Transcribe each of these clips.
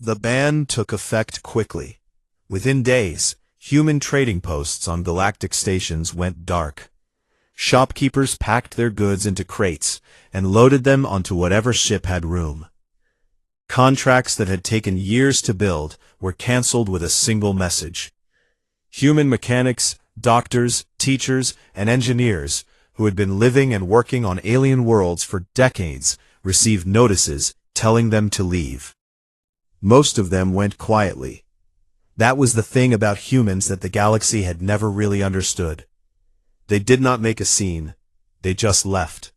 The ban took effect quickly. Within days, human trading posts on galactic stations went dark. Shopkeepers packed their goods into crates and loaded them onto whatever ship had room. Contracts that had taken years to build were canceled with a single message. Human mechanics, doctors, teachers, and engineers who had been living and working on alien worlds for decades received notices telling them to leave. Most of them went quietly. That was the thing about humans that the galaxy had never really understood. They did not make a scene. They just left.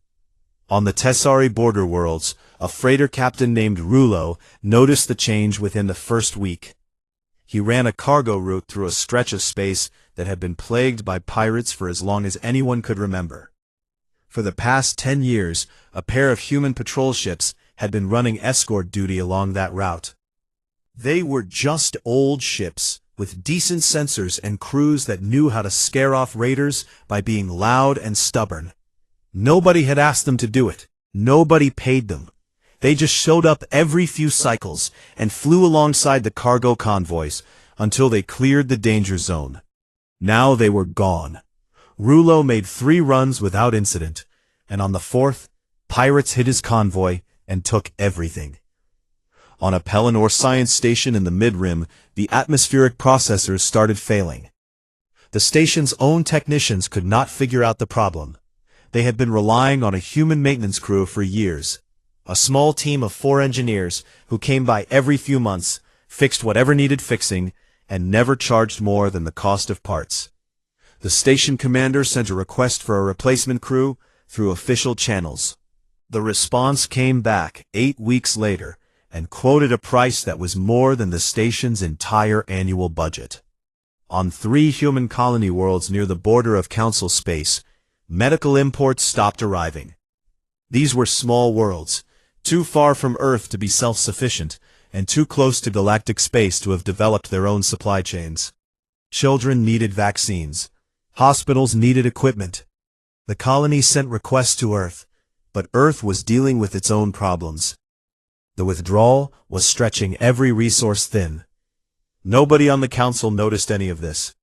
On the Tessari border worlds, a freighter captain named Rulo noticed the change within the first week. He ran a cargo route through a stretch of space that had been plagued by pirates for as long as anyone could remember. For the past 10 years, a pair of human patrol ships had been running escort duty along that route. They were just old ships, with decent sensors and crews that knew how to scare off raiders by being loud and stubborn. Nobody had asked them to do it. Nobody paid them. They just showed up every few cycles and flew alongside the cargo convoys until they cleared the danger zone. Now they were gone. Rulo made 3 runs without incident, and on the 4th, pirates hit his convoy and took everything. On a Pelennor science station in the mid-rim, the atmospheric processors started failing. The station's own technicians could not figure out the problem. They had been relying on a human maintenance crew for years. A small team of 4 engineers who came by every few months, fixed whatever needed fixing, and never charged more than the cost of parts. The station commander sent a request for a replacement crew through official channels. The response came back 8 weeks later and quoted a price that was more than the station's entire annual budget. On 3 human colony worlds near the border of Council space, medical imports stopped arriving. These were small worlds, too far from Earth to be self-sufficient, and too close to galactic space to have developed their own supply chains. Children needed vaccines. Hospitals needed equipment. The colony sent requests to Earth, but Earth was dealing with its own problems. The withdrawal was stretching every resource thin. Nobody on the council noticed any of this.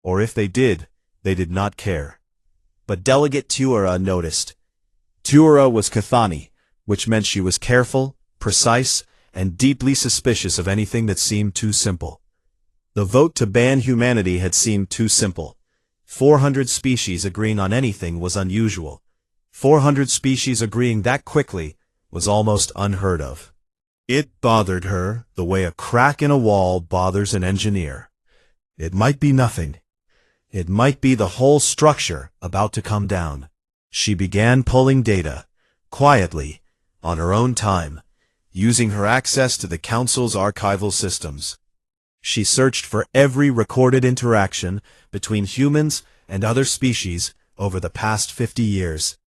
Or if they did not care. But Delegate Tuara noticed. Tuara was Cathani, which meant she was careful, precise, and deeply suspicious of anything that seemed too simple. The vote to ban humanity had seemed too simple. 400 species agreeing on anything was unusual. 400 species agreeing that quickly was almost unheard of. It bothered her the way a crack in a wall bothers an engineer. It might be nothing. It might be the whole structure about to come down. She began pulling data, quietly, on her own time, using her access to the Council's archival systems. She searched for every recorded interaction between humans and other species over the past 50 years.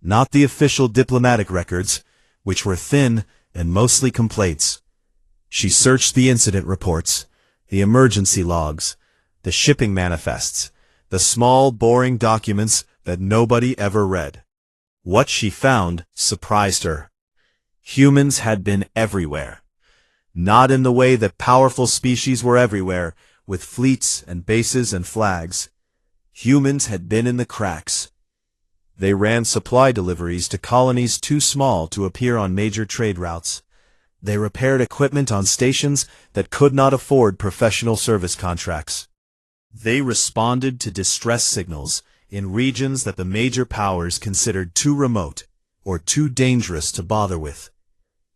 Not the official diplomatic records, which were thin and mostly complaints. She searched the incident reports, the emergency logs, the shipping manifests, the small, boring documents that nobody ever read. What she found surprised her. Humans had been everywhere. Not in the way that powerful species were everywhere, with fleets and bases and flags. Humans had been in the cracks. They ran supply deliveries to colonies too small to appear on major trade routes. They repaired equipment on stations that could not afford professional service contracts. They responded to distress signals in regions that the major powers considered too remote or too dangerous to bother with.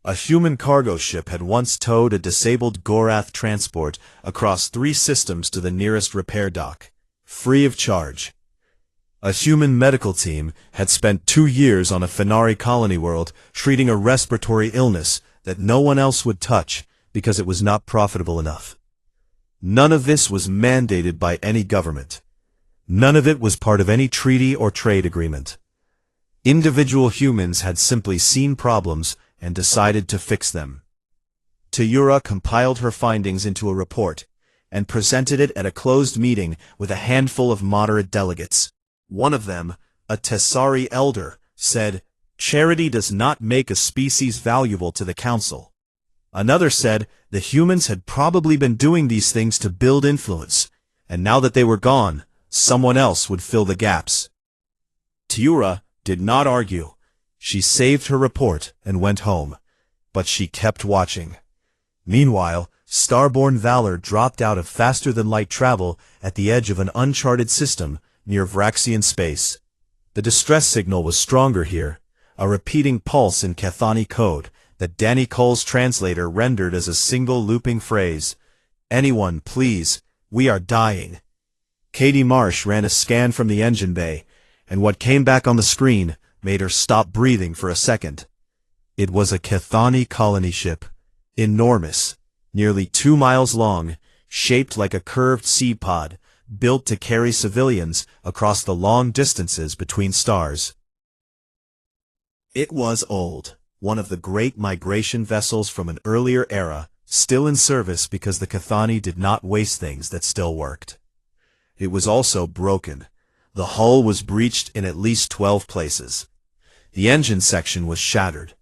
A human cargo ship had once towed a disabled Gorath transport across 3 systems to the nearest repair dock, free of charge. A human medical team had spent 2 years on a Fenari colony world treating a respiratory illness that no one else would touch because it was not profitable enough. None of this was mandated by any government. None of it was part of any treaty or trade agreement. Individual humans had simply seen problems and decided to fix them. Tayura compiled her findings into a report and presented it at a closed meeting with a handful of moderate delegates. One of them, a Tessari elder, said, "Charity does not make a species valuable to the Council. Another said the humans had probably been doing these things to build influence, and now that they were gone, someone else would fill the gaps. Tiura did not argue. She saved her report and went home, but she kept watching. Meanwhile, Starborn Valor dropped out of faster-than-light travel at the edge of an uncharted system near Vraxian space. The distress signal was stronger here, a repeating pulse in Cathani code that Danny Cole's translator rendered as a single looping phrase. "Anyone, please, we are dying." Katie Marsh ran a scan from the engine bay, and what came back on the screen made her stop breathing for a second. It was a Cathani colony ship, enormous, nearly 2 miles long, shaped like a curved sea pod, built to carry civilians across the long distances between stars. It was old, one of the great migration vessels from an earlier era, still in service because the Cathani did not waste things that still worked. It was also broken. The hull was breached in at least 12 places. The engine section was shattered.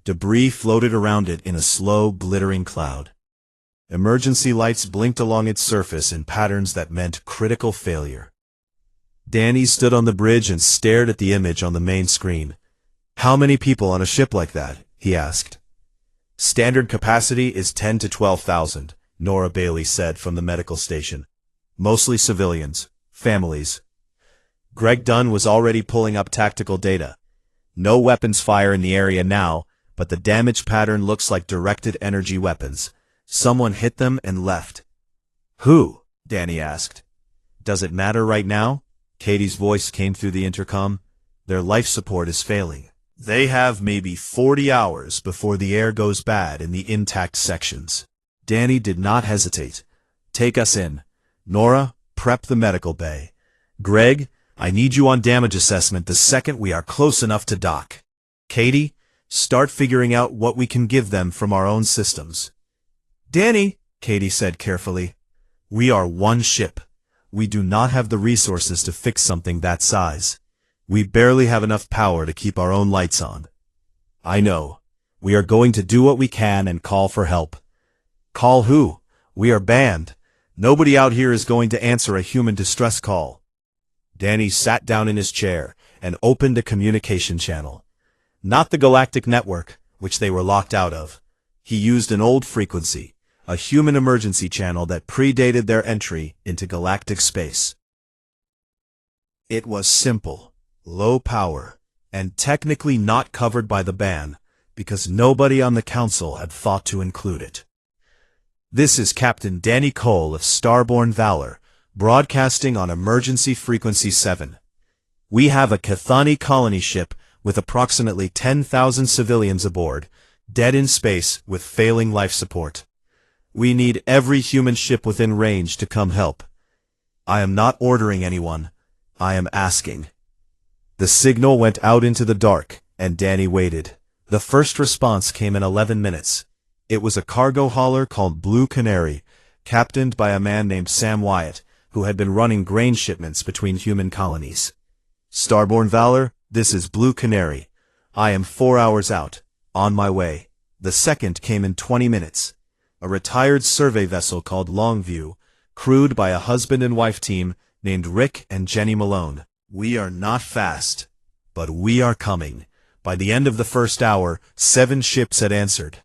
Debris floated around it in a slow, glittering cloud. Emergency lights blinked along its surface in patterns that meant critical failure. Danny stood on the bridge and stared at the image on the main screen. "How many people on a ship like that?" he asked. "Standard capacity is 10 to 12,000, Nora Bailey said from the medical station. "Mostly civilians, families." Greg Dunn was already pulling up tactical data. "No weapons fire in the area now, but the damage pattern looks like directed energy weapons. Someone hit them and left." "Who?" Danny asked. "Does it matter right now?" Katie's voice came through the intercom. "Their life support is failing. They have maybe 40 hours before the air goes bad in the intact sections." Danny did not hesitate. "Take us in. Nora, prep the medical bay. Greg, I need you on damage assessment the second we are close enough to dock. Katie, start figuring out what we can give them from our own systems." "Danny," Katie said carefully, "we are one ship. We do not have the resources to fix something that size. We barely have enough power to keep our own lights on." "I know. We are going to do what we can and call for help." "Call who? We are banned. Nobody out here is going to answer a human distress call." Danny sat down in his chair and opened a communication channel. Not the Galactic Network, which they were locked out of. He used an old frequency, a human emergency channel that predated their entry into galactic space. It was simple, low power, and technically not covered by the ban, because nobody on the council had thought to include it. "This is Captain Danny Cole of Starborn Valor, broadcasting on Emergency Frequency 7. We have a Cathani colony ship with approximately 10,000 civilians aboard, dead in space with failing life support. We need every human ship within range to come help. I am not ordering anyone. I am asking." The signal went out into the dark, and Danny waited. The first response came in 11 minutes. It was a cargo hauler called Blue Canary, captained by a man named Sam Wyatt, who had been running grain shipments between human colonies. "Starborn Valor, this is Blue Canary. I am 4 hours out, on my way." The second came in 20 minutes. A retired survey vessel called Longview, crewed by a husband and wife team named Rick and Jenny Malone. "We are not fast, but we are coming." By the end of the first hour, 7 ships had answered.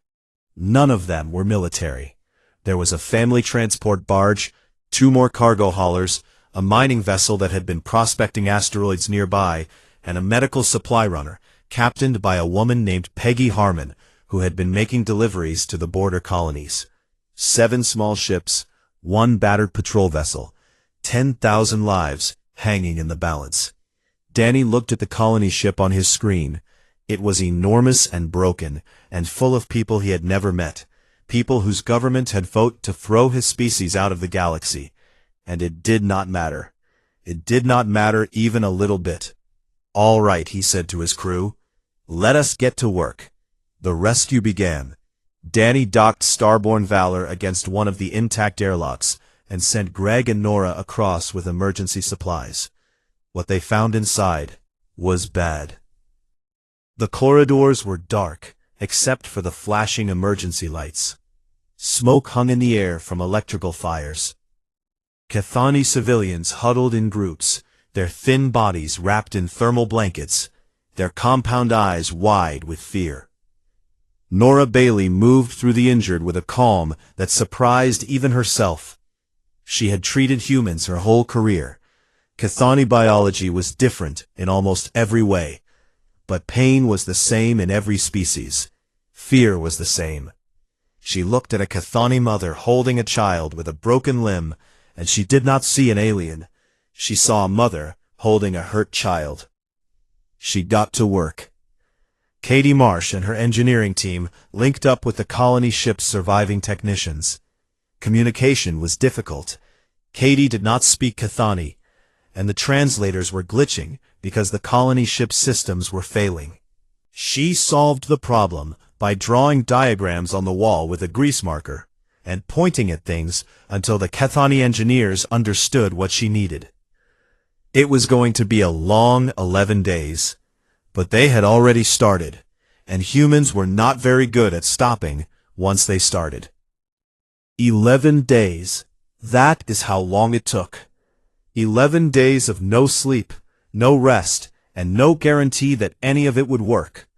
None of them were military. There was a family transport barge, 2 more cargo haulers, a mining vessel that had been prospecting asteroids nearby, and a medical supply runner, captained by a woman named Peggy Harmon, who had been making deliveries to the border colonies. 7 small ships, 1 battered patrol vessel, 10,000 lives hanging in the balance. Danny looked at the colony ship on his screen. It was enormous and broken, and full of people he had never met, people whose government had voted to throw his species out of the galaxy. And it did not matter. It did not matter even a little bit. "All right," he said to his crew. "Let us get to work." The rescue began. Danny docked Starborn Valor against one of the intact airlocks and sent Greg and Nora across with emergency supplies. What they found inside was bad. The corridors were dark, except for the flashing emergency lights. Smoke hung in the air from electrical fires. Chthoni civilians huddled in groups, their thin bodies wrapped in thermal blankets, their compound eyes wide with fear. Nora Bailey moved through the injured with a calm that surprised even herself. She had treated humans her whole career. Chthoni biology was different in almost every way, but pain was the same in every species. Fear was the same. She looked at a Chthoni mother holding a child with a broken limb, and she did not see an alien. She saw a mother holding a hurt child. She got to work. Katie Marsh and her engineering team linked up with the colony ship's surviving technicians. Communication was difficult. Katie did not speak Chthoni, and the translators were glitching because the colony ship's systems were failing. She solved the problem by drawing diagrams on the wall with a grease marker and pointing at things until the Chthoni engineers understood what she needed. It was going to be a long 11 days, but they had already started, and humans were not very good at stopping once they started. 11 days. That is how long it took. 11 days of no sleep, no rest, and no guarantee that any of it would work.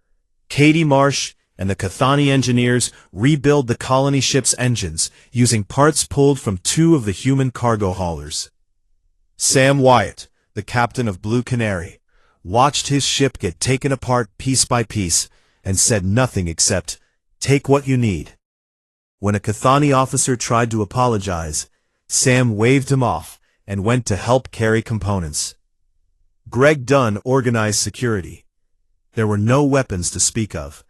Katie Marsh and the Chthoni engineers rebuilt the colony ship's engines using parts pulled from 2 of the human cargo haulers. Sam Wyatt, the captain of Blue Canary, watched his ship get taken apart piece by piece and said nothing except, "Take what you need." When a Chthoni officer tried to apologize, Sam waved him off and went to help carry components. Greg Dunn organized security. There were no weapons to speak of,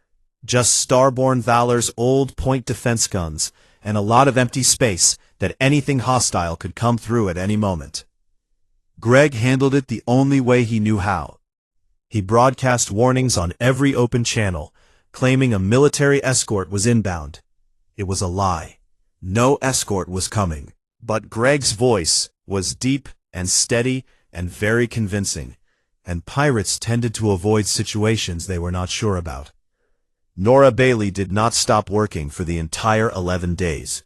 just Starbound Valor's old point defense guns and a lot of empty space that anything hostile could come through at any moment. Greg handled it the only way he knew how. He broadcast warnings on every open channel, claiming a military escort was inbound. It was a lie. No escort was coming. But Greg's voice was deep and steady and very convincing, and pirates tended to avoid situations they were not sure about. Nora Bailey did not stop working for the entire 11 days.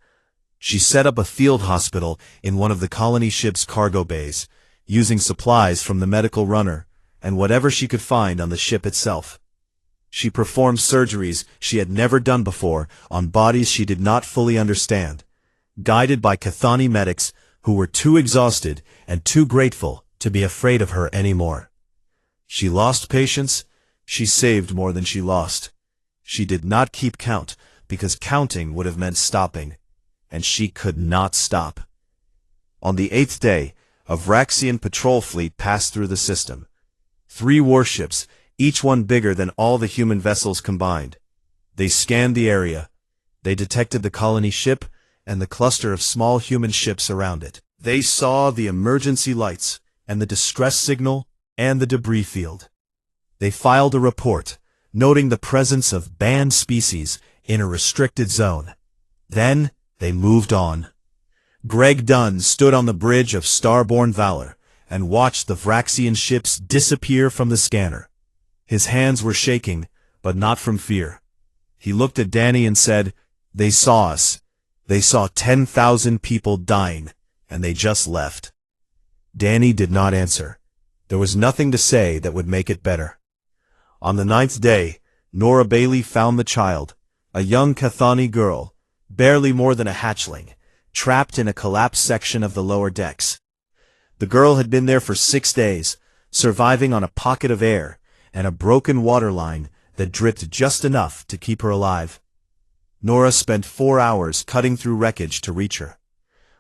She set up a field hospital in one of the colony ship's cargo bays, using supplies from the medical runner and whatever she could find on the ship itself. She performed surgeries she had never done before on bodies she did not fully understand, guided by Chthoni medics who were too exhausted and too grateful to be afraid of her anymore. She lost patience. She saved more than she lost. She did not keep count because counting would have meant stopping, and she could not stop. On the 8th day, a Vraxian patrol fleet passed through the system. 3 warships, each one bigger than all the human vessels combined. They scanned the area. They detected the colony ship and the cluster of small human ships around it. They saw the emergency lights and the distress signal and the debris field. They filed a report, noting the presence of banned species in a restricted zone. Then they moved on. Greg Dunn stood on the bridge of Starbound Valor and watched the Vraxian ships disappear from the scanner. His hands were shaking, but not from fear. He looked at Danny and said, "They saw us. They saw 10,000 people dying, and they just left." Danny did not answer. There was nothing to say that would make it better. On the 9th day, Nora Bailey found the child, a young Chthoni girl, barely more than a hatchling, trapped in a collapsed section of the lower decks. The girl had been there for 6 days, surviving on a pocket of air and a broken water line that dripped just enough to keep her alive. Nora spent 4 hours cutting through wreckage to reach her.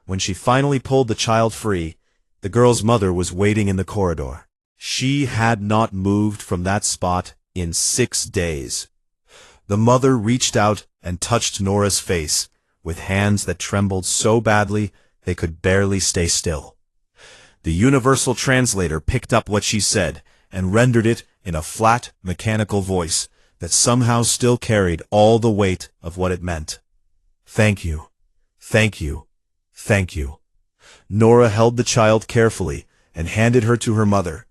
When she finally pulled the child free, the girl's mother was waiting in the corridor. She had not moved from that spot in 6 days. The mother reached out and touched Nora's face with hands that trembled so badly they could barely stay still. The universal translator picked up what she said and rendered it in a flat, mechanical voice that somehow still carried all the weight of what it meant. "Thank you. Thank you. Thank you." Nora held the child carefully and handed her to her mother,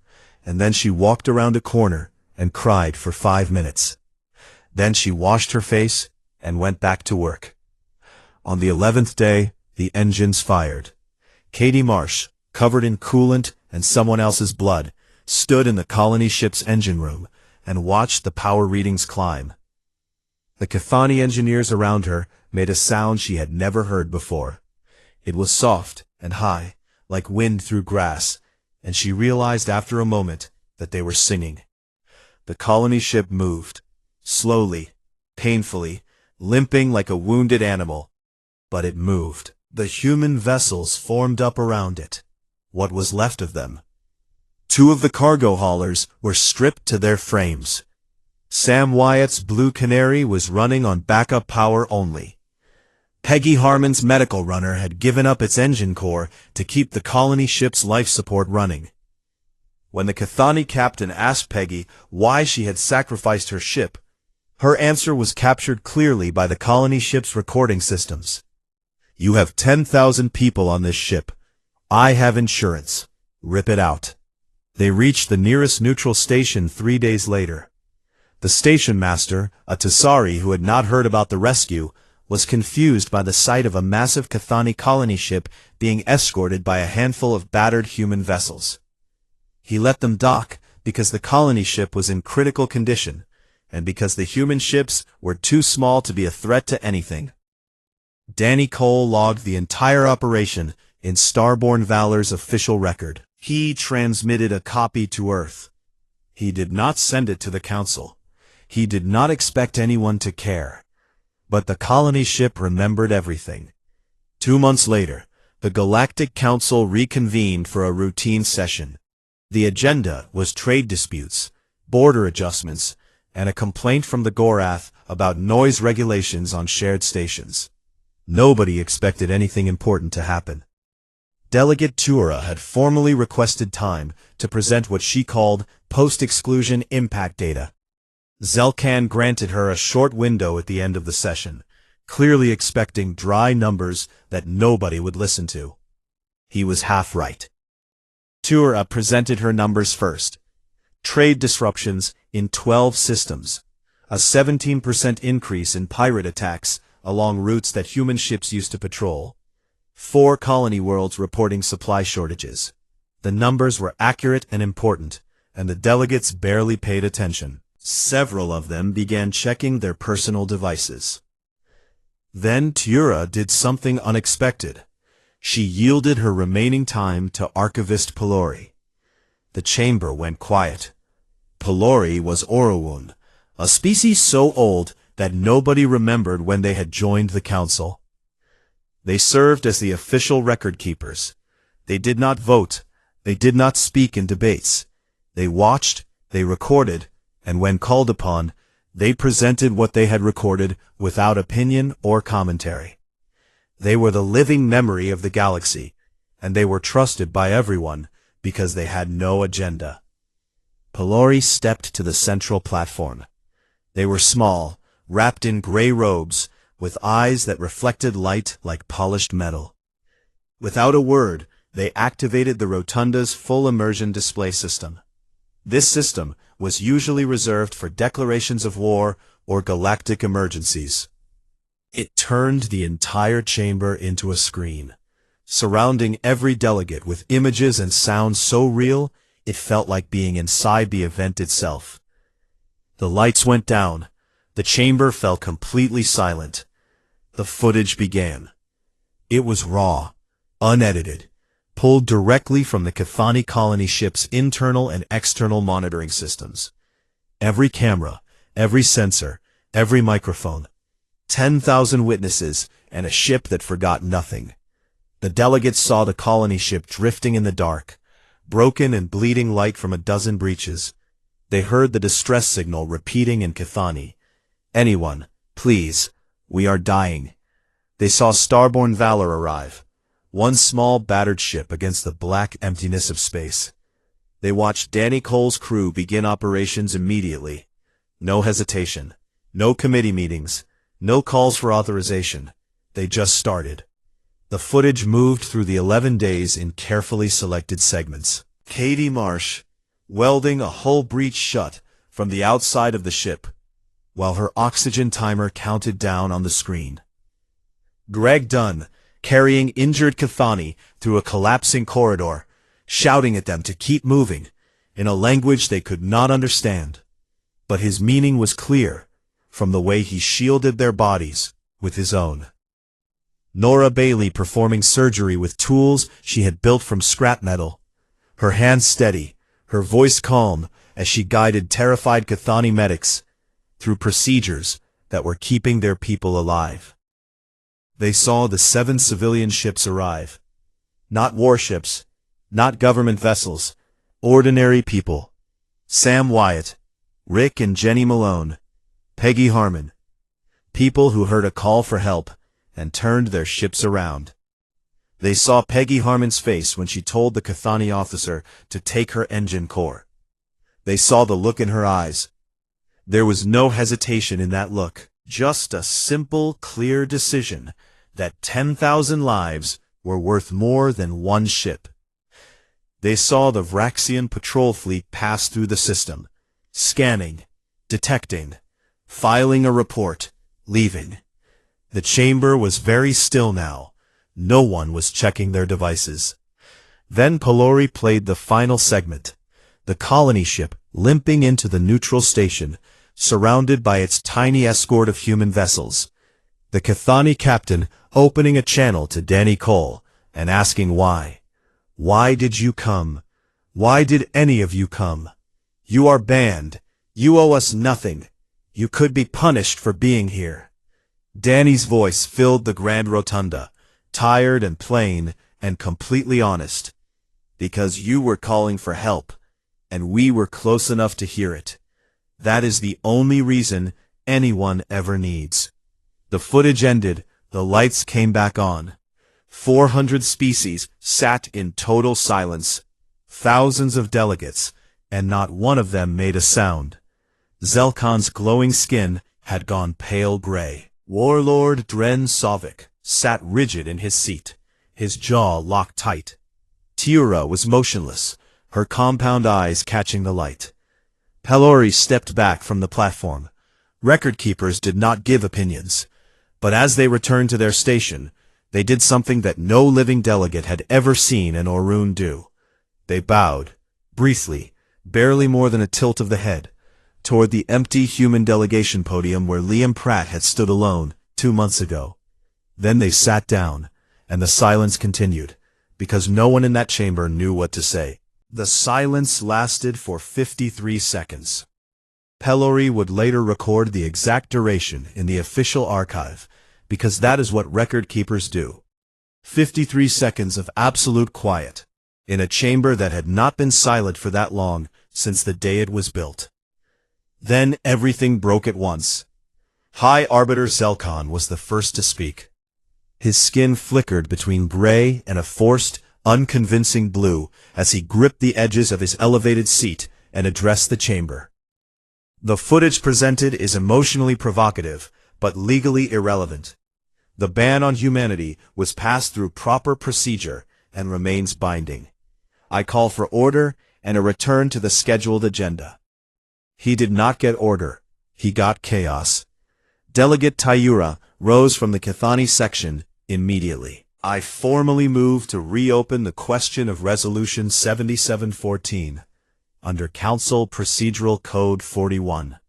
and then she walked around a corner and cried for 5 minutes. Then she washed her face and went back to work. On the 11th day, the engines fired. Katie Marsh, covered in coolant and someone else's blood, stood in the colony ship's engine room and watched the power readings climb. The Cathani engineers around her made a sound she had never heard before. It was soft and high, like wind through grass, and she realized after a moment that they were singing. The colony ship moved, slowly, painfully, limping like a wounded animal. But it moved. The human vessels formed up around it. What was left of them? 2 of the cargo haulers were stripped to their frames. Sam Wyatt's Blue Canary was running on backup power only. Peggy Harmon's medical runner had given up its engine core to keep the colony ship's life support running. When the Cathani captain asked Peggy why she had sacrificed her ship, her answer was captured clearly by the colony ship's recording systems. "You have 10,000 people on this ship. I have insurance. Rip it out." They reached the nearest neutral station 3 days later. The station master, a Tasari who had not heard about the rescue, was confused by the sight of a massive Cathani colony ship being escorted by a handful of battered human vessels. He let them dock because the colony ship was in critical condition, and because the human ships were too small to be a threat to anything. Danny Cole logged the entire operation in Starbound Valor's official record. He transmitted a copy to Earth. He did not send it to the Council. He did not expect anyone to care. But the colony ship remembered everything. 2 months later, the Galactic Council reconvened for a routine session. The agenda was trade disputes, border adjustments, and a complaint from the Gorath about noise regulations on shared stations. Nobody expected anything important to happen. Delegate Tura had formally requested time to present what she called post-exclusion impact data. Zelkan granted her a short window at the end of the session, clearly expecting dry numbers that nobody would listen to. He was half right. Tura presented her numbers first. Trade disruptions in 12 systems, a 17% increase in pirate attacks along routes that human ships used to patrol, 4 colony worlds reporting supply shortages. The numbers were accurate and important, and the delegates barely paid attention. Several of them began checking their personal devices. Then Tura did something unexpected. She yielded her remaining time to Archivist Pelori. The chamber went quiet. Pelori was Orowun, a species so old that nobody remembered when they had joined the council. They served as the official record keepers. They did not vote. They did not speak in debates. They watched, they recorded, and when called upon, they presented what they had recorded without opinion or commentary. They were the living memory of the galaxy, and they were trusted by everyone because they had no agenda. Pelori stepped to the central platform. They were small, wrapped in gray robes, with eyes that reflected light like polished metal. Without a word, they activated the Rotunda's full immersion display system. This system was usually reserved for declarations of war or galactic emergencies. It turned the entire chamber into a screen, surrounding every delegate with images and sounds so real it felt like being inside the event itself. The lights went down. The chamber fell completely silent. The footage began. It was raw, unedited, pulled directly from the Cathani colony ship's internal and external monitoring systems. Every camera, every sensor, every microphone. 10,000 witnesses, and a ship that forgot nothing. The delegates saw the colony ship drifting in the dark, broken and bleeding light from a dozen breaches. They heard the distress signal repeating in Cathani. "Anyone, please, we are dying." They saw Starbound Valor arrive, one small battered ship against the black emptiness of space. They watched Danny Cole's crew begin operations immediately. No hesitation, no committee meetings, no calls for authorization. They just started. The footage moved through the 11 days in carefully selected segments. Katie Marsh, welding a hull breach shut from the outside of the ship, while her oxygen timer counted down on the screen. Greg Dunn, carrying injured Cathani through a collapsing corridor, shouting at them to keep moving, in a language they could not understand. But his meaning was clear, from the way he shielded their bodies with his own. Nora Bailey performing surgery with tools she had built from scrap metal, her hands steady, her voice calm as she guided terrified Cathani medics through procedures that were keeping their people alive. They saw the 7 civilian ships arrive. Not warships, not government vessels, ordinary people. Sam Wyatt, Rick and Jenny Malone, Peggy Harmon. People who heard a call for help and turned their ships around. They saw Peggy Harmon's face when she told the Cathani officer to take her engine core. They saw the look in her eyes. There was no hesitation in that look, just a simple, clear decision that 10,000 lives were worth more than one ship. They saw the Vraxian patrol fleet pass through the system, scanning, detecting, filing a report, leaving. The chamber was very still now. No one was checking their devices. Then Pelori played the final segment, the colony ship limping into the neutral station, surrounded by its tiny escort of human vessels. The Cathani captain opening a channel to Danny Cole and asking why. Why did you come? Why did any of you come? You are banned. You owe us nothing. You could be punished for being here. Danny's voice filled the Grand Rotunda, tired and plain and completely honest. Because you were calling for help, and we were close enough to hear it. That is the only reason anyone ever needs. The footage ended, the lights came back on. 400 species sat in total silence. Thousands of delegates, and not one of them made a sound. Zelkon's glowing skin had gone pale gray. Warlord Dren Sovic sat rigid in his seat, his jaw locked tight. Tiura was motionless, her compound eyes catching the light. Pelori stepped back from the platform. Record keepers did not give opinions, but as they returned to their station, they did something that no living delegate had ever seen an Orun do. They bowed, briefly, barely more than a tilt of the head, toward the empty human delegation podium where Liam Pratt had stood alone 2 months ago. Then they sat down, and the silence continued, because no one in that chamber knew what to say. The silence lasted for 53 seconds. Pelori would later record the exact duration in the official archive, because that is what record keepers do. 53 seconds of absolute quiet, in a chamber that had not been silent for that long since the day it was built. Then everything broke at once. High Arbiter Zelkon was the first to speak. His skin flickered between gray and a forced, unconvincing blue as he gripped the edges of his elevated seat and addressed the chamber. The footage presented is emotionally provocative, but legally irrelevant. The ban on humanity was passed through proper procedure and remains binding. I call for order and a return to the scheduled agenda. He did not get order. He got chaos. Delegate Tayura rose from the Cathani section immediately. I formally move to reopen the question of Resolution 7714 under Council Procedural Code 41,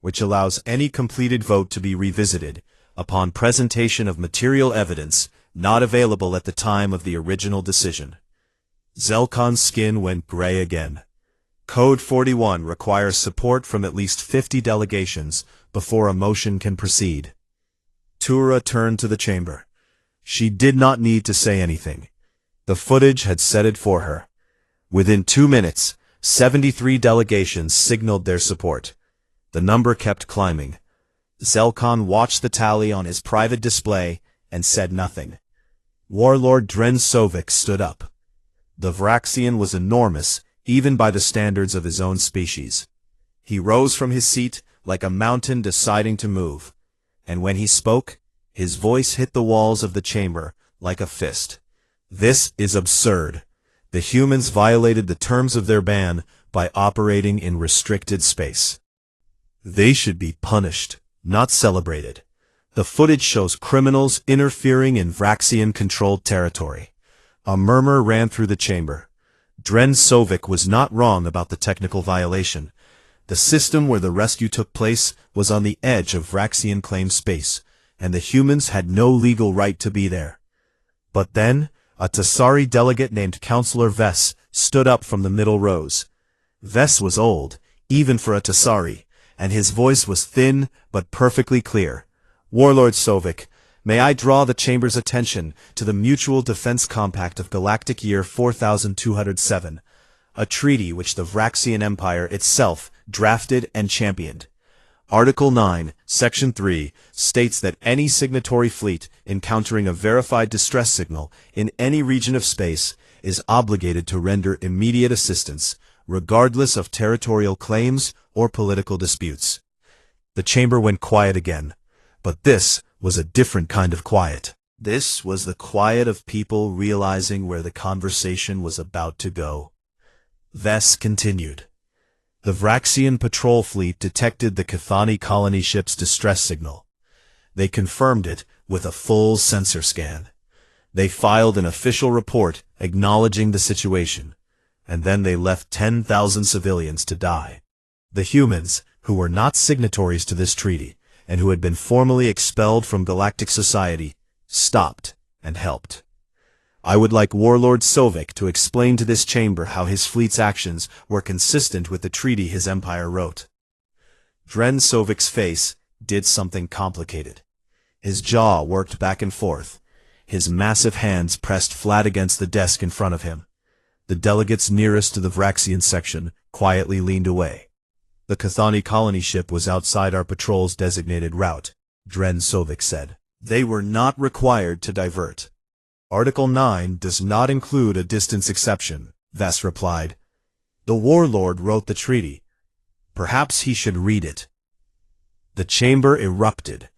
which allows any completed vote to be revisited upon presentation of material evidence not available at the time of the original decision. Zelkon's skin went gray again. Code 41 requires support from at least 50 delegations before a motion can proceed. Tura turned to the chamber. She did not need to say anything. The footage had said it for her. Within 2 minutes, 73 delegations signaled their support. The number kept climbing. Zelkon watched the tally on his private display and said nothing. Warlord Dren Sovic stood up. The Vraxian was enormous, even by the standards of his own species. He rose from his seat like a mountain deciding to move, and when he spoke, his voice hit the walls of the chamber like a fist. This is absurd. The humans violated the terms of their ban by operating in restricted space. They should be punished, not celebrated. The footage shows criminals interfering in Vraxian-controlled territory. A murmur ran through the chamber. Dren Sovic was not wrong about the technical violation. The system where the rescue took place was on the edge of Vraxian-claimed space, and the humans had no legal right to be there. But then, a Tasari delegate named Counselor Vess stood up from the middle rows. Vess was old, even for a Tasari, and his voice was thin but perfectly clear. Warlord Sovic, may I draw the Chamber's attention to the Mutual Defense Compact of Galactic Year 4207, a treaty which the Vraxian Empire itself drafted and championed. Article 9, Section 3, states that any signatory fleet encountering a verified distress signal in any region of space is obligated to render immediate assistance, regardless of territorial claims or political disputes. The chamber went quiet again, but this was a different kind of quiet. This was the quiet of people realizing where the conversation was about to go. Vess continued. The Vraxian patrol fleet detected the Cathani colony ship's distress signal. They confirmed it with a full sensor scan. They filed an official report acknowledging the situation, and then they left 10,000 civilians to die. The humans, who were not signatories to this treaty, and who had been formally expelled from galactic society, stopped and helped. I would like Warlord Sovic to explain to this chamber how his fleet's actions were consistent with the treaty his empire wrote. Dren Sovic's face did something complicated. His jaw worked back and forth. His massive hands pressed flat against the desk in front of him. The delegates nearest to the Vraxian section quietly leaned away. The Cathani colony ship was outside our patrol's designated route, Dren Sovic said. They were not required to divert. Article 9 does not include a distance exception, Vess replied. The warlord wrote the treaty. Perhaps he should read it. The chamber erupted,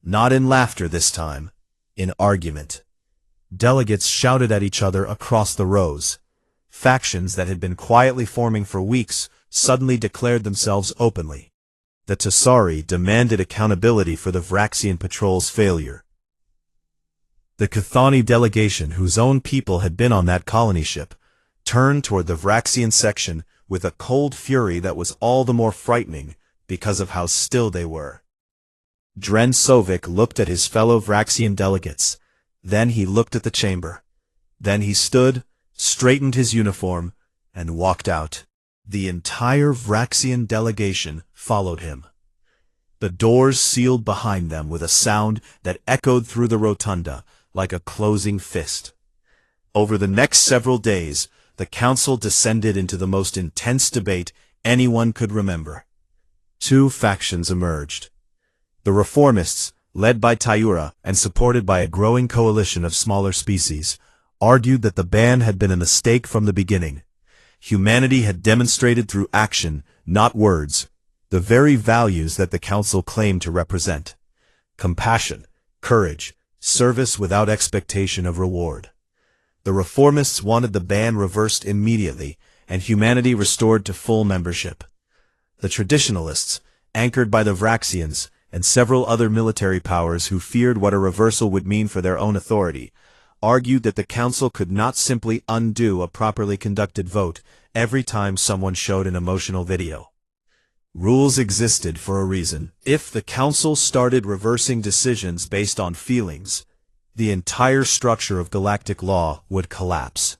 not in laughter this time, in argument. Delegates shouted at each other across the rows. Factions that had been quietly forming for weeks suddenly declared themselves openly. The Tasari demanded accountability for the Vraxian patrol's failure. The Cathani delegation, whose own people had been on that colony ship, turned toward the Vraxian section with a cold fury that was all the more frightening because of how still they were. Dren Sovic looked at his fellow Vraxian delegates. Then he looked at the chamber. Then he stood, straightened his uniform, and walked out. The entire Vraxian delegation followed him. The doors sealed behind them with a sound that echoed through the rotunda like a closing fist. Over the next several days, the council descended into the most intense debate anyone could remember. Two factions emerged. The reformists, led by Tayura and supported by a growing coalition of smaller species, argued that the ban had been a mistake from the beginning. Humanity had demonstrated through action, not words, the very values that the council claimed to represent: compassion, courage, service without expectation of reward. The reformists wanted the ban reversed immediately and humanity restored to full membership. The traditionalists, anchored by the Vraxians and several other military powers who feared what a reversal would mean for their own authority, argued that the council could not simply undo a properly conducted vote every time someone showed an emotional video. Rules existed for a reason. If the council started reversing decisions based on feelings, the entire structure of galactic law would collapse.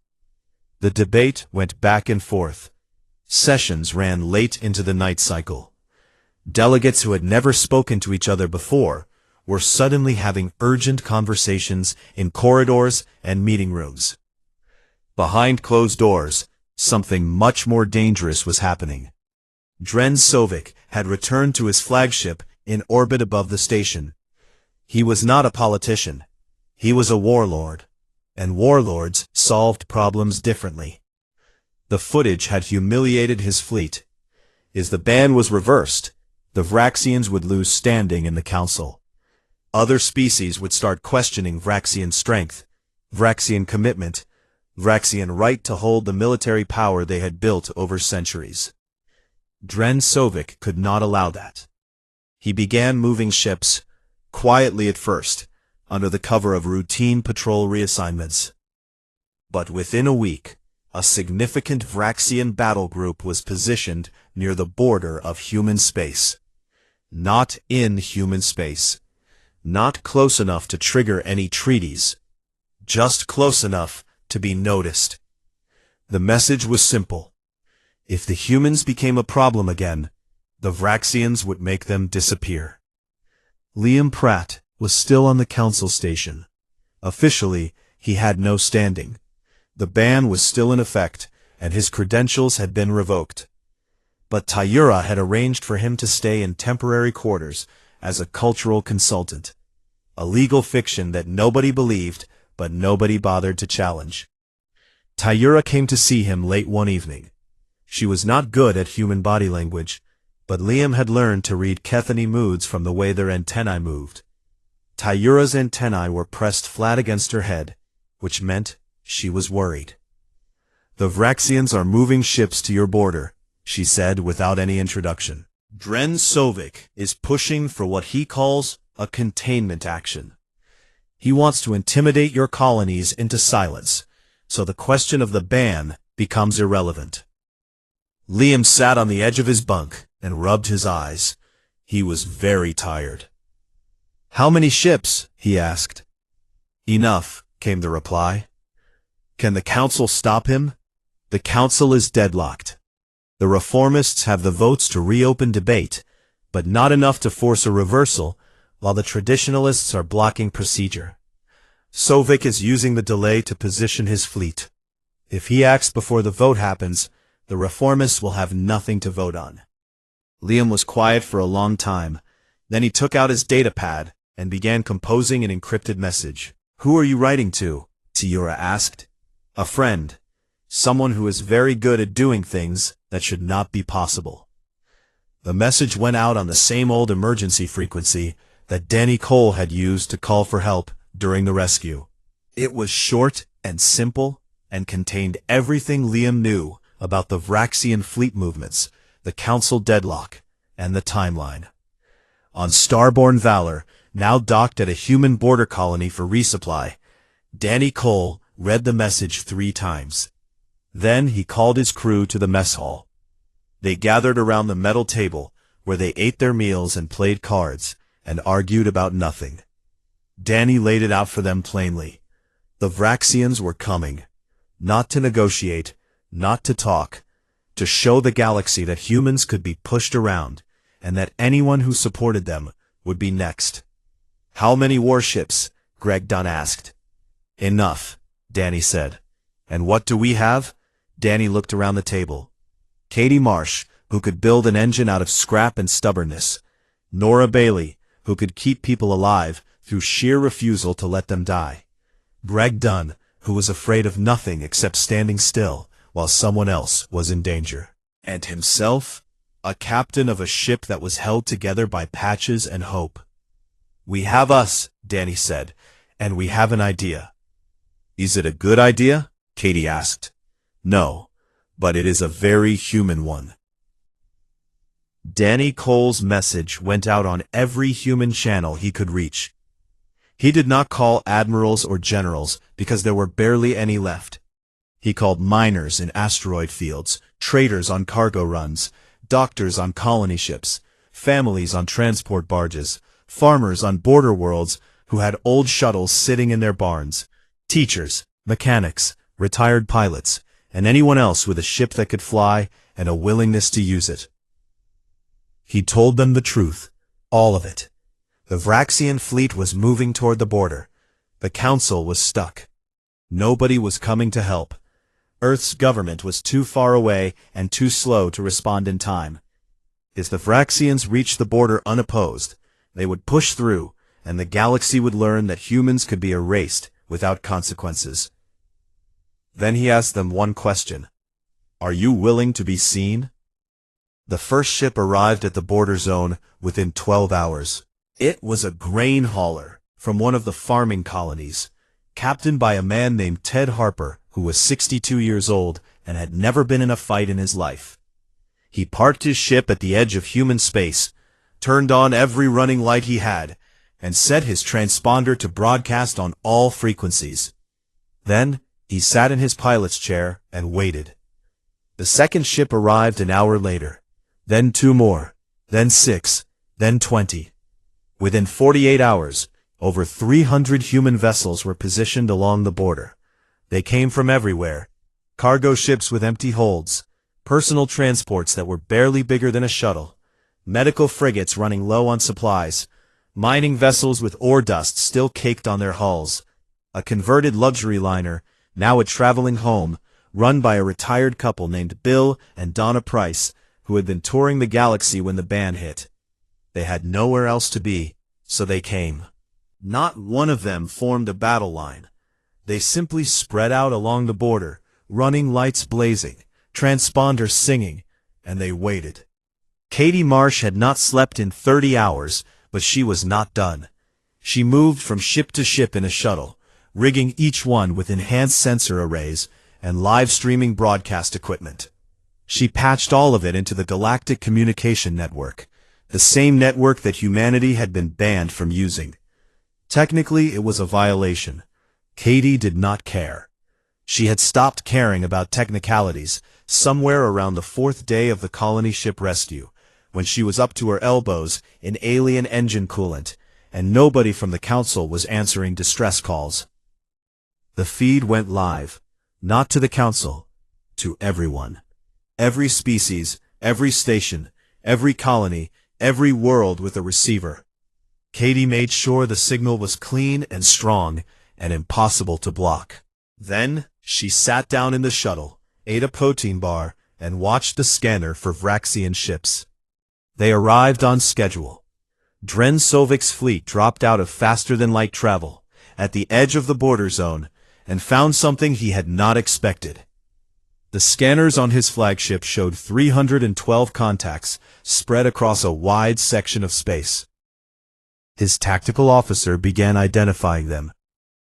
The debate went back and forth. Sessions ran late into the night cycle. Delegates who had never spoken to each other before were suddenly having urgent conversations in corridors and meeting rooms. Behind closed doors, something much more dangerous was happening. Dren Sovic had returned to his flagship in orbit above the station. He was not a politician. He was a warlord, and warlords solved problems differently. The footage had humiliated his fleet. If the ban was reversed, the Vraxians would lose standing in the council. Other species would start questioning Vraxian strength, Vraxian commitment, Vraxian right to hold the military power they had built over centuries. Dren Sovic could not allow that. He began moving ships, quietly at first, under the cover of routine patrol reassignments. But within a week, a significant Vraxian battle group was positioned near the border of human space. Not in human space. Not close enough to trigger any treaties. Just close enough to be noticed. The message was simple. If the humans became a problem again, the Vraxians would make them disappear. Liam Pratt was still on the council station. Officially, he had no standing. The ban was still in effect, and his credentials had been revoked. But Tyura had arranged for him to stay in temporary quarters as a cultural consultant. A legal fiction that nobody believed, but nobody bothered to challenge. Tyura came to see him late one evening. She was not good at human body language, but Liam had learned to read Kethany moods from the way their antennae moved. Tyura's antennae were pressed flat against her head, which meant she was worried. "The Vraxians are moving ships to your border," she said without any introduction. "Dren Sovic is pushing for what he calls a containment action. He wants to intimidate your colonies into silence, so the question of the ban becomes irrelevant." Liam sat on the edge of his bunk and rubbed his eyes. He was very tired. "How many ships?" he asked. "Enough," came the reply. "Can the council stop him?" "The council is deadlocked. The reformists have the votes to reopen debate, but not enough to force a reversal, while the traditionalists are blocking procedure. Sovic is using the delay to position his fleet. If he acts before the vote happens, the reformists will have nothing to vote on." Liam was quiet for a long time. Then he took out his datapad and began composing an encrypted message. "Who are you writing to?" Tyura asked. "A friend. Someone who is very good at doing things that should not be possible." The message went out on the same old emergency frequency that Danny Cole had used to call for help during the rescue. It was short and simple and contained everything Liam knew about the Vraxian fleet movements, the council deadlock, and the timeline. On Starborn Valor, now docked at a human border colony for resupply, Danny Cole read the message 3 times. Then he called his crew to the mess hall. They gathered around the metal table, where they ate their meals and played cards, and argued about nothing. Danny laid it out for them plainly. The Vraxians were coming. Not to negotiate, not to talk, to show the galaxy that humans could be pushed around, and that anyone who supported them would be next. "How many warships?" Greg Dunn asked. "Enough," Danny said. "And what do we have?" Danny looked around the table. Katie Marsh, who could build an engine out of scrap and stubbornness. Nora Bailey, who could keep people alive through sheer refusal to let them die. Greg Dunn, who was afraid of nothing except standing still while someone else was in danger. And himself, a captain of a ship that was held together by patches and hope. "We have us," Danny said, "and we have an idea." "Is it a good idea?" Katie asked. "No, but it is a very human one." Danny Cole's message went out on every human channel he could reach. He did not call admirals or generals because there were barely any left. He called miners in asteroid fields, traders on cargo runs, doctors on colony ships, families on transport barges, farmers on border worlds who had old shuttles sitting in their barns, teachers, mechanics, retired pilots, and anyone else with a ship that could fly and a willingness to use it. He told them the truth, all of it. The Vraxian fleet was moving toward the border. The council was stuck. Nobody was coming to help. Earth's government was too far away and too slow to respond in time. If the Vraxians reached the border unopposed, they would push through, and the galaxy would learn that humans could be erased without consequences. Then he asked them one question. "Are you willing to be seen?" The first ship arrived at the border zone within 12 hours. It was a grain hauler from one of the farming colonies, captained by a man named Ted Harper, who was 62 years old and had never been in a fight in his life. He parked his ship at the edge of human space, turned on every running light he had, and set his transponder to broadcast on all frequencies. Then, he sat in his pilot's chair and waited. The second ship arrived an hour later, then 2 more, then 6, then 20. Within 48 hours, over 300 human vessels were positioned along the border. They came from everywhere: cargo ships with empty holds, personal transports that were barely bigger than a shuttle, medical frigates running low on supplies, mining vessels with ore dust still caked on their hulls, a converted luxury liner, now a traveling home, run by a retired couple named Bill and Donna Price, who had been touring the galaxy when the ban hit. They had nowhere else to be, so they came. Not one of them formed a battle line. They simply spread out along the border, running lights blazing, transponders singing, and they waited. Katie Marsh had not slept in 30 hours, but she was not done. She moved from ship to ship in a shuttle, rigging each one with enhanced sensor arrays and live-streaming broadcast equipment. She patched all of it into the Galactic Communication Network, the same network that humanity had been banned from using. Technically, it was a violation. Katie did not care. She had stopped caring about technicalities somewhere around the 4th day of the colony ship rescue, when she was up to her elbows in alien engine coolant, and nobody from the council was answering distress calls. The feed went live, not to the council, to everyone. Every species, every station, every colony, every world with a receiver. Katie made sure the signal was clean and strong and impossible to block. Then, she sat down in the shuttle, ate a protein bar, and watched the scanner for Vraxian ships. They arrived on schedule. Dren Sovik's fleet dropped out of faster-than-light travel, at the edge of the border zone, and found something he had not expected. The scanners on his flagship showed 312 contacts spread across a wide section of space. His tactical officer began identifying them: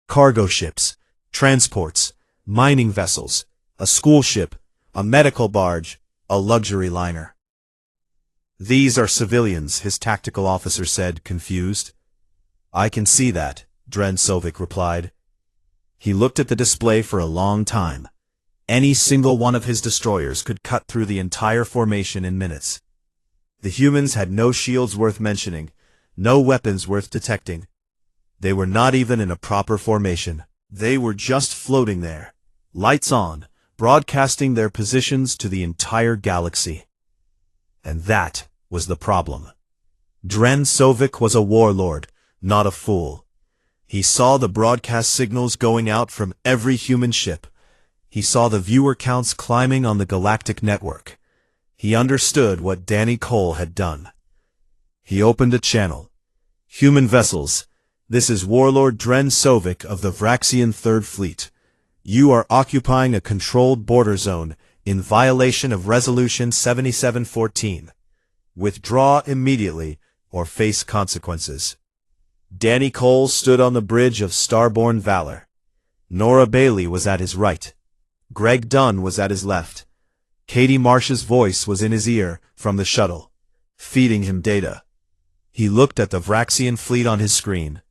cargo ships, transports, mining vessels, a school ship, a medical barge, a luxury liner. "These are civilians," his tactical officer said, confused. "I can see that," Dren Sovik replied. He looked at the display for a long time. Any single one of his destroyers could cut through the entire formation in minutes. The humans had no shields worth mentioning, no weapons worth detecting. They were not even in a proper formation. They were just floating there, lights on, broadcasting their positions to the entire galaxy. And that was the problem. Dren Sovik was a warlord, not a fool. He saw the broadcast signals going out from every human ship. He saw the viewer counts climbing on the galactic network. He understood what Danny Cole had done. He opened a channel. "Human vessels, this is Warlord Dren Sovik of the Vraxian Third Fleet. You are occupying a controlled border zone in violation of Resolution 7714. Withdraw immediately or face consequences." Danny Cole stood on the bridge of Starbound Valor. Nora Bailey was at his right. Greg Dunn was at his left. Katie Marsh's voice was in his ear from the shuttle, feeding him data. He looked at the Vraxian fleet on his screen.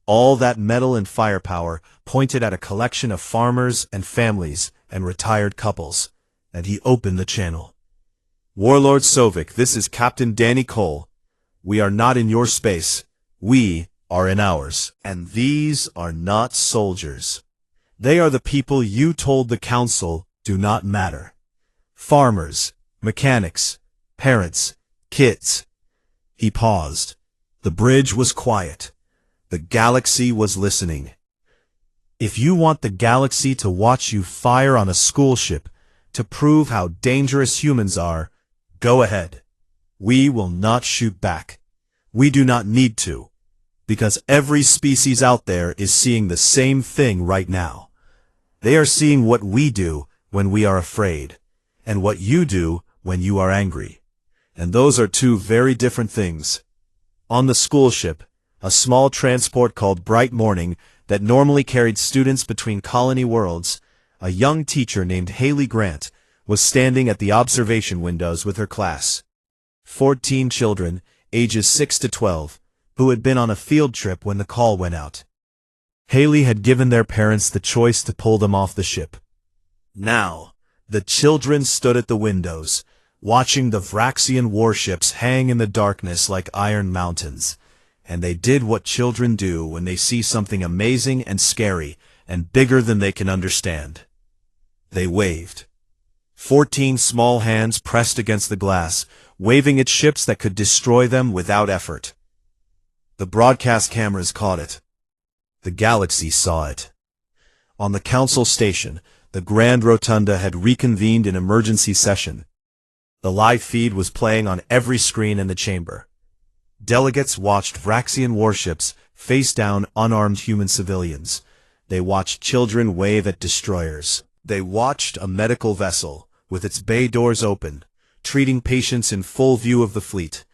All that metal and firepower pointed at a collection of farmers and families and retired couples, and he opened the channel. "Warlord Sovik, this is Captain Danny Cole. We are not in your space. We are in ours. And these are not soldiers. They are the people you told the council do not matter. Farmers, mechanics, parents, kids." He paused. The bridge was quiet. The galaxy was listening. "If you want the galaxy to watch you fire on a school ship to prove how dangerous humans are, go ahead. We will not shoot back. We do not need to, because every species out there is seeing the same thing right now. They are seeing what we do when we are afraid, and what you do when you are angry. And those are two very different things." On the school ship, a small transport called Bright Morning that normally carried students between colony worlds, a young teacher named Haley Grant was standing at the observation windows with her class. 14 children, ages 6 to 12, who had been on a field trip when the call went out. Haley had given their parents the choice to pull them off the ship. Now, the children stood at the windows, watching the Vraxian warships hang in the darkness like iron mountains, and they did what children do when they see something amazing and scary and bigger than they can understand. They waved. 14 small hands pressed against the glass, waving at ships that could destroy them without effort. The broadcast cameras caught it. The galaxy saw it. On the council station, the Grand Rotunda had reconvened in emergency session. The live feed was playing on every screen in the chamber. Delegates watched Vraxian warships face down unarmed human civilians. They watched children wave at destroyers. They watched a medical vessel, with its bay doors open, treating patients in full view of the fleet,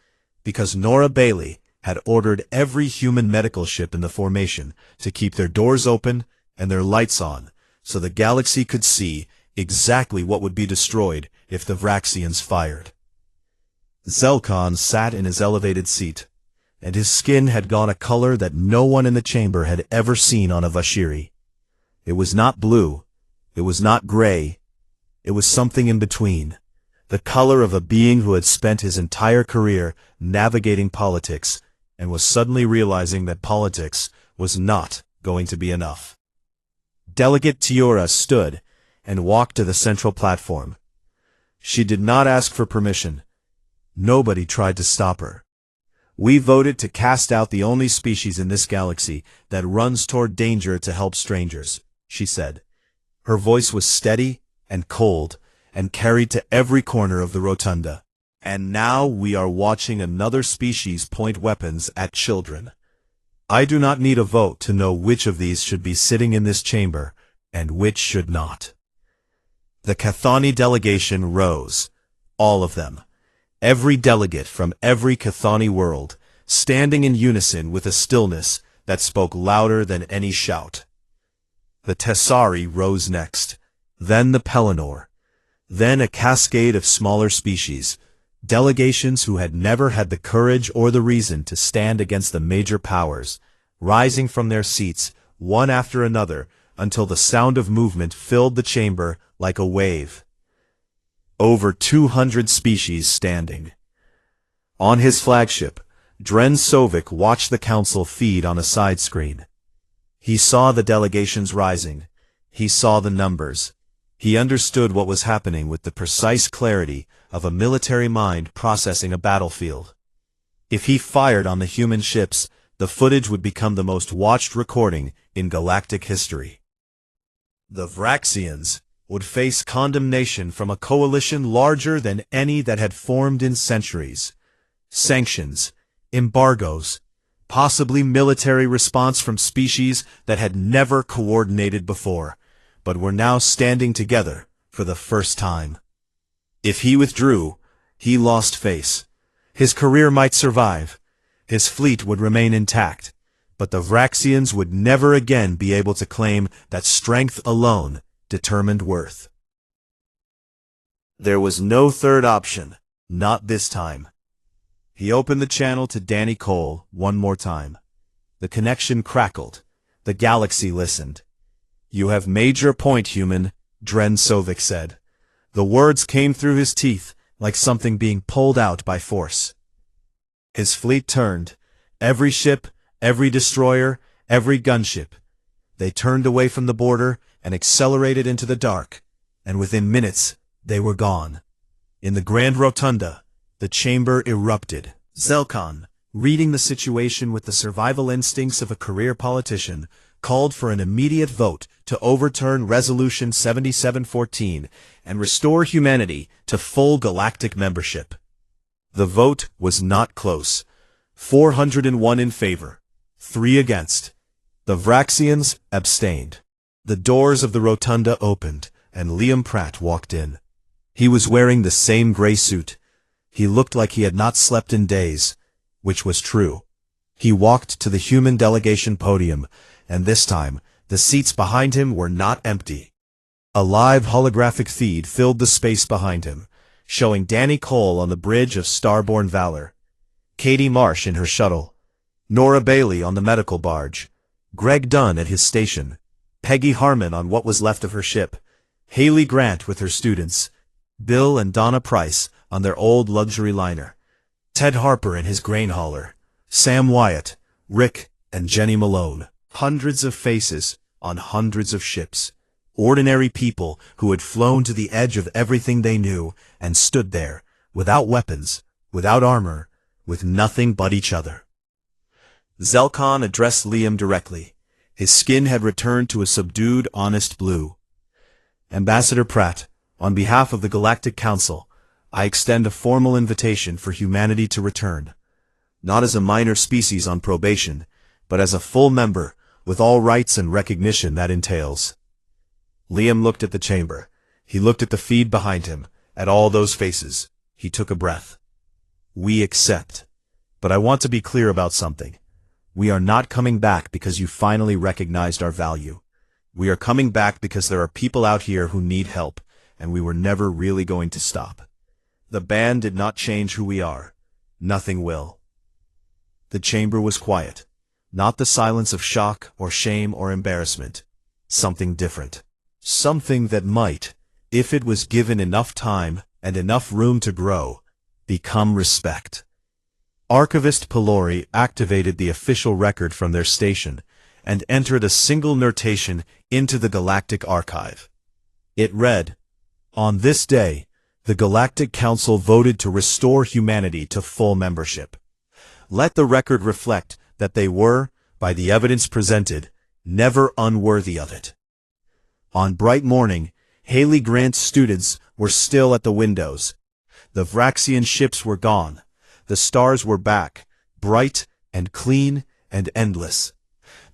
because Nora Bailey had ordered every human medical ship in the formation to keep their doors open and their lights on, so the galaxy could see exactly what would be destroyed if the Vraxians fired. Zelkon sat in his elevated seat, and his skin had gone a color that no one in the chamber had ever seen on a Vashiri. It was not blue, it was not gray, it was something in between, the color of a being who had spent his entire career navigating politics and was suddenly realizing that politics was not going to be enough. Delegate Tiora stood and walked to the central platform. She did not ask for permission. Nobody tried to stop her. We voted to cast out the only species in this galaxy that runs toward danger to help strangers, she said. Her voice was steady and cold and carried to every corner of the rotunda. And now we are watching another species point weapons at children. I do not need a vote to know which of these should be sitting in this chamber and which should not. The Cathani delegation rose, all of them, every delegate from every Cathani world, standing in unison with a stillness that spoke louder than any shout. The Tessari rose next, then the Pelennor, then a cascade of smaller species, delegations who had never had the courage or the reason to stand against the major powers, rising from their seats, one after another, until the sound of movement filled the chamber like a wave. Over 200 species standing. On his flagship, Dren Sovic watched the council feed on a side screen. He saw the delegations rising. He saw the numbers. He understood what was happening with the precise clarity of a military mind processing a battlefield. If he fired on the human ships, the footage would become the most watched recording in galactic history. The Vraxians would face condemnation from a coalition larger than any that had formed in centuries. Sanctions, embargoes, possibly military response from species that had never coordinated before, but were now standing together for the first time. If he withdrew, he lost face. His career might survive. His fleet would remain intact, but the Vraxians would never again be able to claim that strength alone determined worth. There was no third option, not this time. He opened the channel to Danny Cole one more time. The connection crackled. The galaxy listened. "You have made your point, human," Dren Sovic said. The words came through his teeth like something being pulled out by force. His fleet turned. Every ship, every destroyer, every gunship. They turned away from the border and accelerated into the dark, and within minutes they were gone. In the Grand Rotunda, the chamber erupted. Zelkon, reading the situation with the survival instincts of a career politician, called for an immediate vote to overturn Resolution 7714 and restore humanity to full galactic membership. The vote was not close. 401 in favor, 3 against. The Vraxians abstained. The doors of the rotunda opened, and Liam Pratt walked in. He was wearing the same gray suit. He looked like he had not slept in days, which was true. He walked to the human delegation podium, and this time, the seats behind him were not empty. A live holographic feed filled the space behind him, showing Danny Cole on the bridge of Starborn Valor. Katie Marsh in her shuttle, Nora Bailey on the medical barge, Greg Dunn at his station, Peggy Harmon on what was left of her ship, Haley Grant with her students, Bill and Donna Price on their old luxury liner, Ted Harper in his grain hauler, Sam Wyatt, Rick, and Jenny Malone. Hundreds of faces on hundreds of ships. Ordinary people who had flown to the edge of everything they knew and stood there, without weapons, without armor, with nothing but each other. Zelkon addressed Liam directly. His skin had returned to a subdued, honest blue. Ambassador Pratt, on behalf of the Galactic Council, I extend a formal invitation for humanity to return. Not as a minor species on probation, but as a full member, with all rights and recognition that entails. Liam looked at the chamber. He looked at the feed behind him, at all those faces. He took a breath. We accept. But I want to be clear about something. We are not coming back because you finally recognized our value. We are coming back because there are people out here who need help, and we were never really going to stop. The ban did not change who we are. Nothing will. The chamber was quiet. Not the silence of shock or shame or embarrassment. Something different. Something that might, if it was given enough time and enough room to grow, become respect. Archivist Pelori activated the official record from their station and entered a single notation into the Galactic Archive. It read, "On this day, the Galactic Council voted to restore humanity to full membership. Let the record reflect that they were, by the evidence presented, never unworthy of it." On bright morning, Haley Grant's students were still at the windows. The Vraxian ships were gone. The stars were back, bright and clean and endless.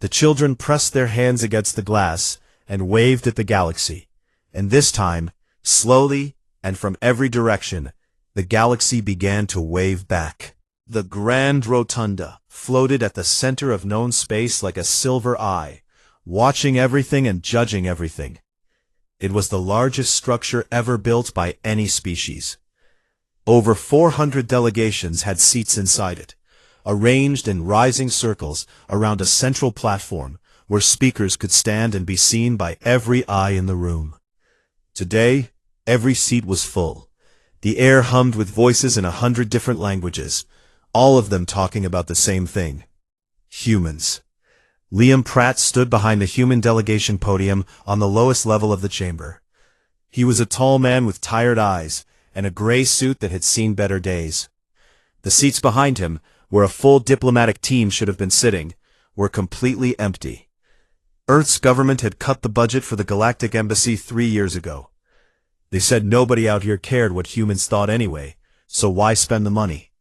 The children pressed their hands against the glass and waved at the galaxy. And this time, slowly and from every direction, the galaxy began to wave back. The Grand Rotunda floated at the center of known space like a silver eye, watching everything and judging everything. It was the largest structure ever built by any species. Over 400 delegations had seats inside it, arranged in rising circles around a central platform where speakers could stand and be seen by every eye in the room. Today, every seat was full. The air hummed with voices in 100 different languages, all of them talking about the same thing. Humans. Liam Pratt stood behind the human delegation podium on the lowest level of the chamber. He was a tall man with tired eyes and a gray suit that had seen better days. The seats behind him, where a full diplomatic team should have been sitting, were completely empty. Earth's government had cut the budget for the Galactic Embassy 3 years ago. They said nobody out here cared what humans thought anyway, so why spend the money?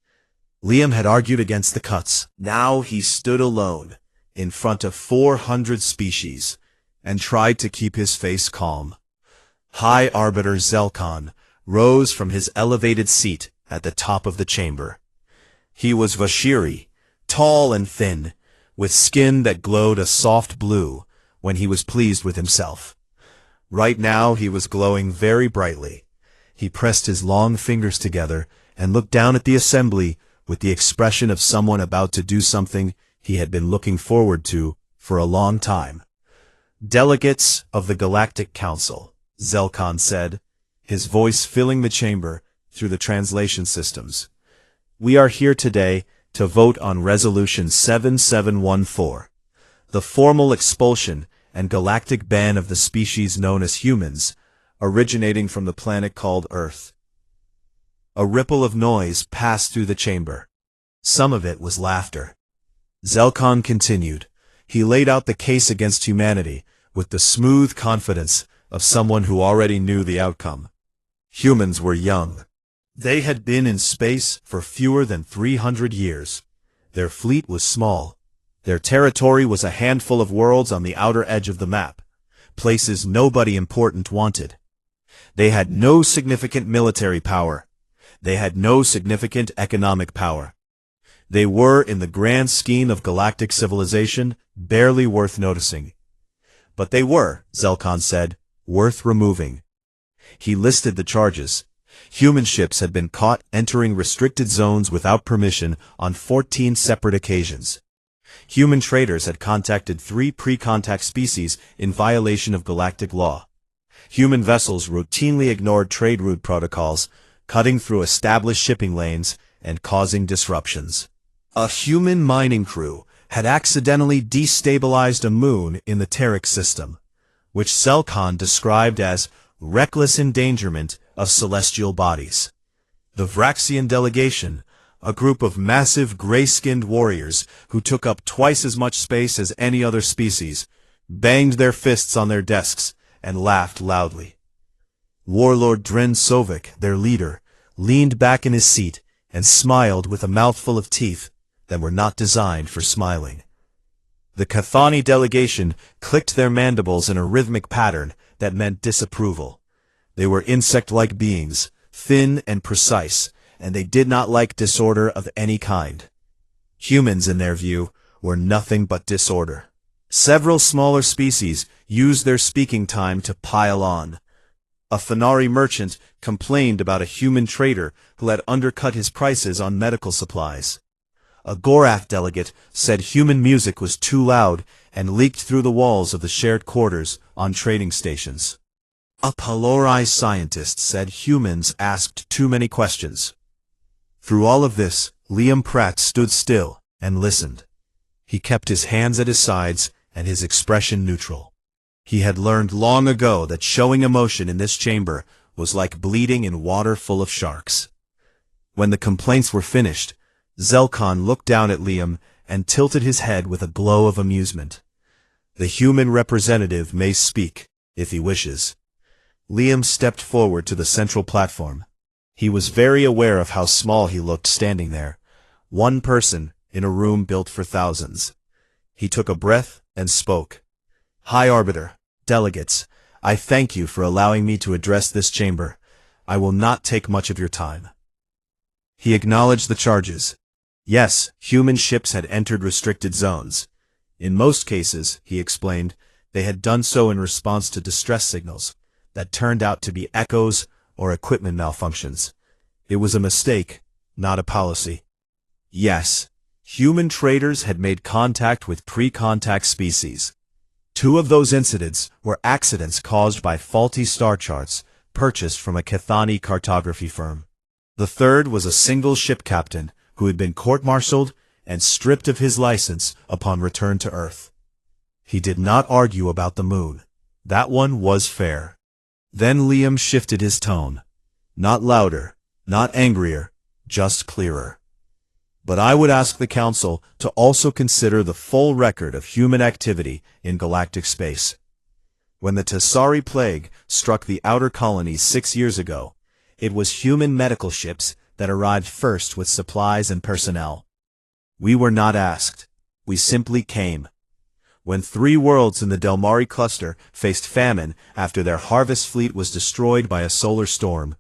Liam had argued against the cuts. Now he stood alone, in front of 400 species, and tried to keep his face calm. High Arbiter Zelkon rose from his elevated seat at the top of the chamber. He was Vashiri, tall and thin, with skin that glowed a soft blue when he was pleased with himself. Right now he was glowing very brightly. He pressed his long fingers together and looked down at the assembly with the expression of someone about to do something he had been looking forward to for a long time. "Delegates of the Galactic Council," Zelkon said, his voice filling the chamber through the translation systems. "We are here today to vote on Resolution 7714, the formal expulsion and galactic ban of the species known as humans, originating from the planet called Earth." A ripple of noise passed through the chamber. Some of it was laughter. Zelkon continued. He laid out the case against humanity with the smooth confidence of someone who already knew the outcome. Humans were young. They had been in space for fewer than 300 years. Their fleet was small. Their territory was a handful of worlds on the outer edge of the map, places nobody important wanted. They had no significant military power. They had no significant economic power. They were, in the grand scheme of galactic civilization, barely worth noticing. But they were, Zelkon said, worth removing. He listed the charges: Human ships had been caught entering restricted zones without permission on 14 separate occasions. Human traders had contacted 3 pre-contact species in violation of galactic law. Human vessels routinely ignored trade route protocols, cutting through established shipping lanes and causing disruptions. A human mining crew had accidentally destabilized a moon in the Terek system, which Zelkan described as reckless endangerment of celestial bodies. The Vraxian delegation, a group of massive gray-skinned warriors who took up twice as much space as any other species, banged their fists on their desks and laughed loudly. Warlord Dren Sovik, their leader, leaned back in his seat and smiled with a mouthful of teeth that were not designed for smiling. The Cathani delegation clicked their mandibles in a rhythmic pattern that meant disapproval. They were insect-like beings, thin and precise, and they did not like disorder of any kind. Humans, in their view, were nothing but disorder. Several smaller species used their speaking time to pile on. A Fenari merchant complained about a human trader who had undercut his prices on medical supplies. A Gorath delegate said human music was too loud and leaked through the walls of the shared quarters on trading stations. A Pelori scientist said humans asked too many questions. Through all of this, Liam Pratt stood still and listened. He kept his hands at his sides and his expression neutral. He had learned long ago that showing emotion in this chamber was like bleeding in water full of sharks. When the complaints were finished, Zelkan looked down at Liam and tilted his head with a glow of amusement. The human representative may speak, if he wishes. Liam stepped forward to the central platform. He was very aware of how small he looked standing there, one person in a room built for thousands. He took a breath and spoke. High Arbiter, delegates, I thank you for allowing me to address this chamber. I will not take much of your time. He acknowledged the charges. Yes, human ships had entered restricted zones. In most cases, he explained, they had done so in response to distress signals that turned out to be echoes or equipment malfunctions. It was a mistake, not a policy. Yes, human traders had made contact with pre-contact species. 2 of those incidents were accidents caused by faulty star charts purchased from a Cathani cartography firm. The third was a single ship captain who had been court-martialed and stripped of his license upon return to Earth. He did not argue about the moon. That one was fair. Then Liam shifted his tone. Not louder, not angrier, just clearer. But I would ask the Council to also consider the full record of human activity in galactic space. When the Tassari plague struck the outer colonies 6 years ago, it was human medical ships that arrived first with supplies and personnel. We were not asked. We simply came. When 3 worlds in the Delmari cluster faced famine after their harvest fleet was destroyed by a solar storm,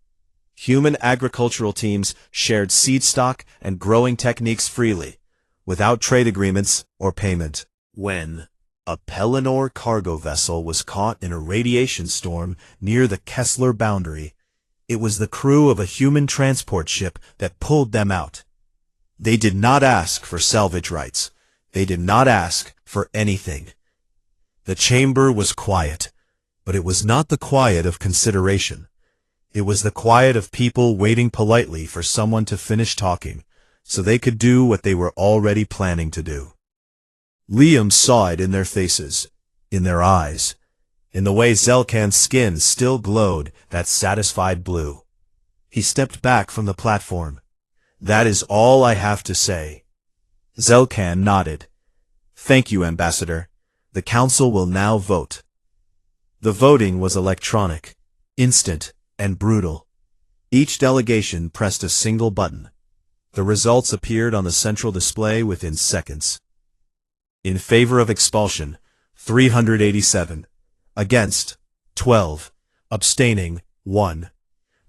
human agricultural teams shared seed stock and growing techniques freely, without trade agreements or payment. When a Pelennor cargo vessel was caught in a radiation storm near the Kessler boundary, it was the crew of a human transport ship that pulled them out. They did not ask for salvage rights. They did not ask for anything. The chamber was quiet, but it was not the quiet of consideration. It was the quiet of people waiting politely for someone to finish talking, so they could do what they were already planning to do. Liam saw it in their faces, in their eyes, in the way Zelkan's skin still glowed that satisfied blue. He stepped back from the platform. That is all I have to say. Zelkan nodded. Thank you, Ambassador. The Council will now vote. The voting was electronic, instant, and brutal. Each delegation pressed a single button. The results appeared on the central display within seconds. In favor of expulsion, 387. Against, 12. Abstaining, 1.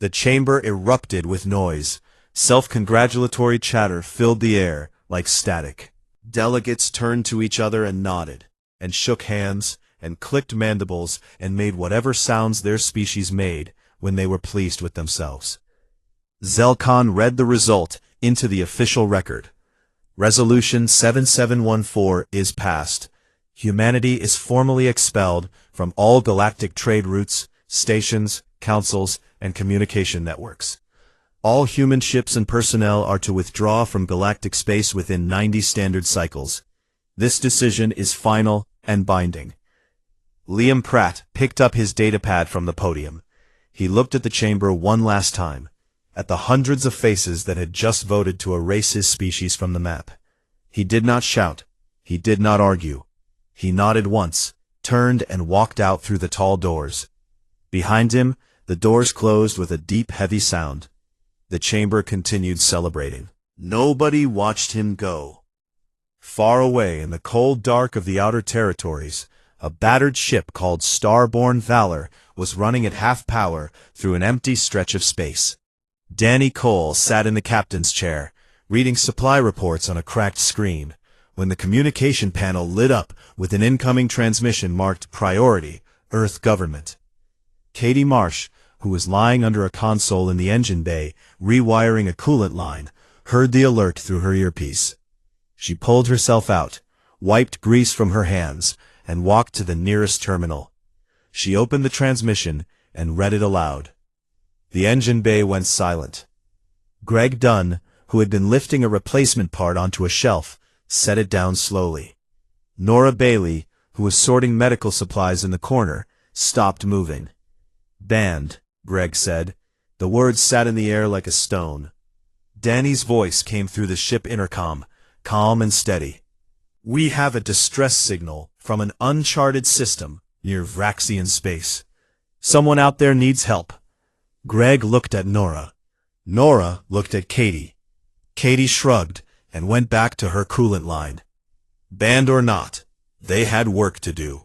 The chamber erupted with noise. Self-congratulatory chatter filled the air like static. Delegates turned to each other and nodded, and shook hands, and clicked mandibles, and made whatever sounds their species made when they were pleased with themselves. Zelkon read the result into the official record. Resolution 7714 is passed. Humanity is formally expelled from all galactic trade routes, stations, councils, and communication networks. All human ships and personnel are to withdraw from galactic space within 90 standard cycles. This decision is final and binding. Liam Pratt picked up his datapad from the podium. He looked at the chamber one last time, at the hundreds of faces that had just voted to erase his species from the map. He did not shout. He did not argue. He nodded once, turned and walked out through the tall doors. Behind him, the doors closed with a deep, heavy sound. The chamber continued celebrating. Nobody watched him go. Far away in the cold dark of the outer territories, a battered ship called Starbound Valor was running at half power through an empty stretch of space. Danny Cole sat in the captain's chair, reading supply reports on a cracked screen, when the communication panel lit up with an incoming transmission marked Priority, Earth Government. Katie Marsh, who was lying under a console in the engine bay, rewiring a coolant line, heard the alert through her earpiece. She pulled herself out, wiped grease from her hands, and walked to the nearest terminal. She opened the transmission and read it aloud. The engine bay went silent. Greg Dunn, who had been lifting a replacement part onto a shelf, set it down slowly. Nora Bailey, who was sorting medical supplies in the corner, stopped moving. Banned, Greg said. The words sat in the air like a stone. Danny's voice came through the ship intercom, calm and steady. We have a distress signal from an uncharted system near Vraxian space. Someone out there needs help. Greg looked at Nora. Nora looked at Katie. Katie shrugged and went back to her coolant line. Banned or not, they had work to do.